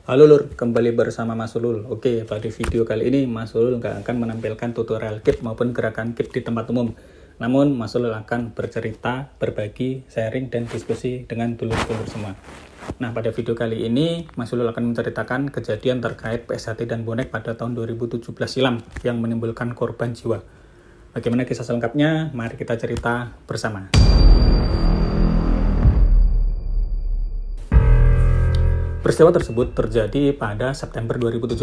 Halo Lur, kembali bersama Mas Ulul. Oke, pada video kali ini Mas Ulul nggak akan menampilkan tutorial keep maupun gerakan keep di tempat umum. Namun Mas Ulul akan bercerita, berbagi, sharing, dan diskusi dengan dulur-dulur semua. Nah, pada video kali ini Mas Ulul akan menceritakan kejadian terkait PSHT dan bonek pada tahun 2017 silam yang menimbulkan korban jiwa. Bagaimana kisah selengkapnya? Mari kita cerita bersama. Peristiwa tersebut terjadi pada September 2017,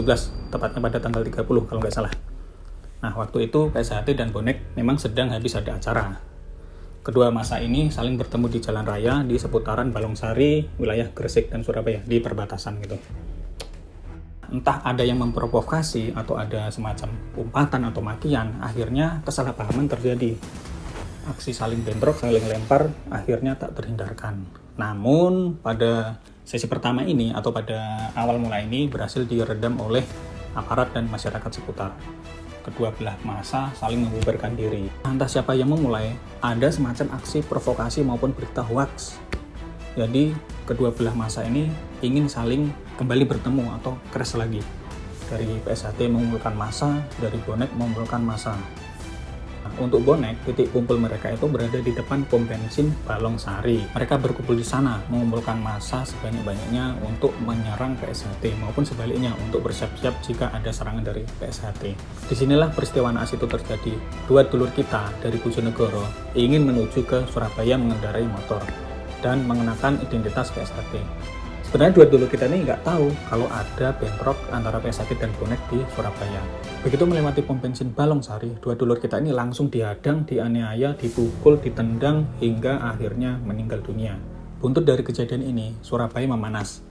tepatnya pada tanggal 30 kalau nggak salah. Nah, waktu itu PSHT dan bonek memang sedang habis ada acara. Kedua masa ini saling bertemu di jalan raya di seputaran Balongsari, wilayah Gresik dan Surabaya, di perbatasan gitu. Entah ada yang memprovokasi atau ada semacam umpatan atau makian, akhirnya kesalahpahaman terjadi. Aksi saling bentrok, saling lempar, akhirnya tak terhindarkan. Namun pada sesi pertama ini atau pada awal mula ini berhasil diredam oleh aparat dan masyarakat seputar. Kedua belah massa saling membubarkan diri. Entah siapa yang memulai, ada semacam aksi provokasi maupun berita hoax. Jadi kedua belah massa ini ingin saling kembali bertemu atau crash lagi. Dari PSHT mengumpulkan massa, dari bonek mengumpulkan massa. Untuk bonek, titik kumpul mereka itu berada di depan pom bensin Balongsari. Mereka berkumpul di sana, mengumpulkan massa sebanyak-banyaknya untuk menyerang PSHT maupun sebaliknya untuk bersiap-siap jika ada serangan dari PSHT. Disinilah peristiwa naas itu terjadi. Dua dulur kita dari Bojonegoro ingin menuju ke Surabaya mengendarai motor dan mengenakan identitas PSHT. Sebenarnya dua dulur kita ini nggak tahu kalau ada bentrok antara PSHT dan bonek di Surabaya. Begitu melewati pom bensin Balongsari, dua dulur kita ini langsung dihadang, dianiaya, dipukul, ditendang, hingga akhirnya meninggal dunia. Buntut dari kejadian ini, Surabaya memanas.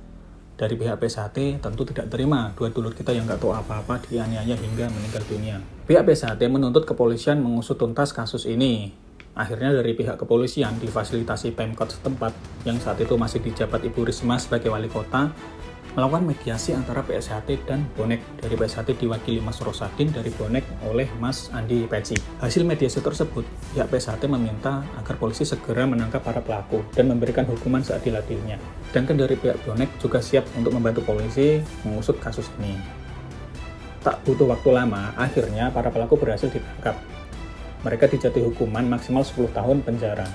Dari pihak PSHT tentu tidak terima dua dulur kita yang nggak tahu apa-apa dianiaya hingga meninggal dunia. Pihak PSHT menuntut kepolisian mengusut tuntas kasus ini. Akhirnya dari pihak kepolisian difasilitasi Pemkot setempat yang saat itu masih dijabat Ibu Risma sebagai wali kota melakukan mediasi antara PSHT dan bonek. Dari PSHT diwakili Mas Rosadin, dari bonek oleh Mas Andi Peci. Hasil mediasi tersebut, pihak PSHT meminta agar polisi segera menangkap para pelaku dan memberikan hukuman seadil-adilnya. Sedangkan dari pihak bonek juga siap untuk membantu polisi mengusut kasus ini. Tak butuh waktu lama, akhirnya para pelaku berhasil ditangkap. Mereka dijatuhi hukuman maksimal 10 tahun penjara.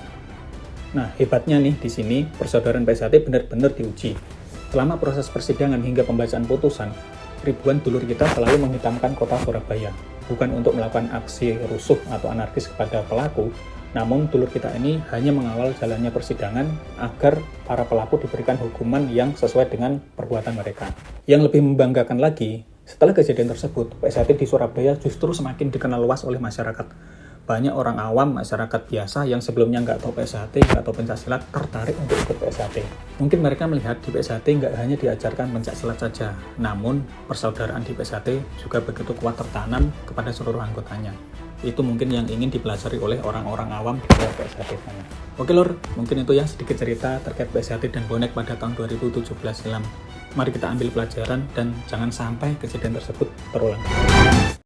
Nah, hebatnya nih di sini persaudaraan PSHT benar-benar diuji. Selama proses persidangan hingga pembacaan putusan, ribuan dulur kita selalu menghitamkan kota Surabaya. Bukan untuk melakukan aksi rusuh atau anarkis kepada pelaku, namun dulur kita ini hanya mengawal jalannya persidangan agar para pelaku diberikan hukuman yang sesuai dengan perbuatan mereka. Yang lebih membanggakan lagi, setelah kejadian tersebut, PSHT di Surabaya justru semakin dikenal luas oleh masyarakat. Banyak orang awam, masyarakat biasa yang sebelumnya nggak tahu PSHT, nggak tahu pencaksilat, tertarik untuk ikut PSHT. Mungkin mereka melihat di PSHT nggak hanya diajarkan pencaksilat saja, namun persaudaraan di PSHT juga begitu kuat tertanam kepada seluruh anggotanya. Itu mungkin yang ingin dipelajari oleh orang-orang awam di PSHT sana. Oke Lur, mungkin itu ya sedikit cerita terkait PSHT dan bonek pada tahun 2017 silam. Mari kita ambil pelajaran dan jangan sampai kejadian tersebut terulang.